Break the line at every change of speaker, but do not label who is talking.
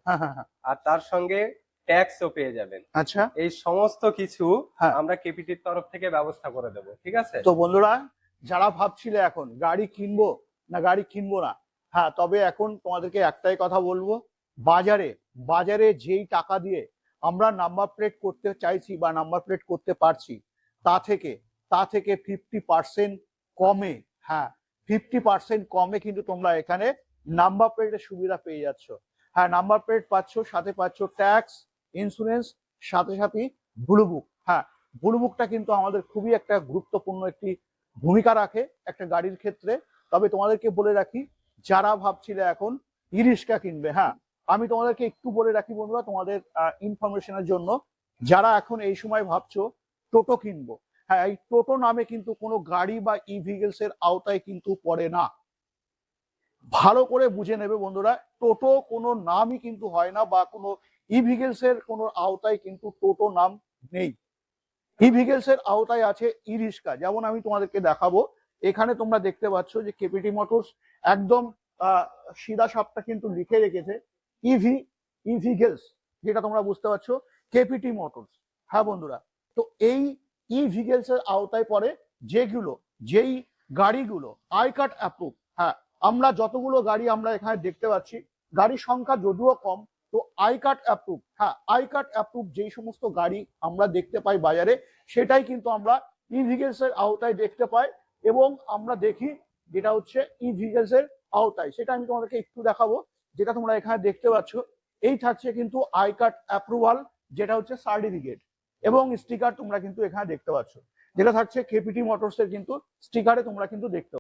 হ্যাঁ হ্যাঁ হ্যাঁ।
আর তার সঙ্গে ট্যাক্সও পেয়ে যাবেন।
আচ্ছা।
এই সমস্ত কিছু
হ্যাঁ।
আমরা কেপিটির তরফ থেকে ব্যবস্থা করে দেবো, ঠিক আছে?
তো বন্ধুরা, যারা ভাবছিলে এখন গাড়ি কিনবো না গাড়ি কিনবো না, হ্যাঁ, তবে এখন তোমাদেরকে একটাই কথা বলবো, বাজারে বাজারে যেই টাকা দিয়ে আমরা নাম্বার প্লেট করতে চাইছি বা নাম্বার প্লেট করতে পারছি, তা থেকে 50% কমে, হ্যাঁ, 50% কমে কিন্তু তোমরা এখানে নাম্বার প্লেটের সুবিধা পেয়ে যাচ্ছ। হ্যাঁ, নাম্বার প্লেট পাচ্ছ, সাথে পাচ্ছ ট্যাক্স, ইন্স্যুরেন্স, সাথে সাথে ব্লু বুক। হ্যাঁ, ব্লু বুকটা কিন্তু আমাদের খুবই একটা গুরুত্বপূর্ণ একটি ভূমিকা রাখে একটা গাড়ির ক্ষেত্রে। তবে তোমাদেরকে বলে রাখি, যারা ভাবছিলে এখন ই রিক্সা কিনবে, হ্যাঁ, আমি তোমাদেরকে একটু বলে রাখি বন্ধুরা, তোমাদের ইনফরমেশনের জন্য, যারা এখন এই সময় ভাবছো টোটো কিনবো, হ্যাঁ, এই টোটো নামে কিন্তু কোনো গাড়ি বা ই ভেহিকলস এর আওতায় কিন্তু পড়ে না। ভালো করে বুঝে নেবে বন্ধুরা, টোটো কোনো নামই কিন্তু হয় না, বা কোনো ই ভেহিকলস এর কোনো আওতায় কিন্তু টোটো নাম নেই। ই ভেহিকলস এর আওতায় আছে ই রিক্সা। যেমন আমি তোমাদেরকে দেখাবো, এখানে তোমরা দেখতে পাচ্ছ যে কেপিটি মোটরস একদম সিধা সাপটা কিন্তু লিখে রেখেছে ইভি, ই ভেহিকলস, যেটা তোমরা বুঝতে পারছো কেপিটি মোটরস। হ্যাঁ বন্ধুরা, তো এই ই ভেহিকলস এর আওতায় পড়ে যেই গাড়িগুলো আই কার্ড অ্যাপ্রুভ। হ্যাঁ, আমরা যতগুলো গাড়ি আমরা এখানে দেখতে পাচ্ছি, গাড়ির সংখ্যা যদিও কম, তো আই কার্ড অ্যাপ্রুভ, হ্যাঁ, আই কার্ড অ্যাপ্রুভ যেই সমস্ত গাড়ি আমরা দেখতে পাই বাজারে, সেটাই কিন্তু আমরা ই ভেহিকলস এর আওতায় দেখতে পাই। এবং আমরা দেখি যেটা হচ্ছে ই ভেহিকলস এর আওতায়, সেটা আমি তোমাদেরকে একটু দেখাবো। যেটা তোমরা এখানে দেখতে পাচ্ছ, এই থাকছে কিন্তু আই কার্ড অ্যাপ্রুভাল, যেটা হচ্ছে সার্টিফিকেট, এবং স্টিকার তোমরা কিন্তু এখানে দেখতে পাচ্ছ, যেটা থাকছে কেপিটি মোটরস এর কিন্তু স্টিকারে তোমরা কিন্তু দেখতে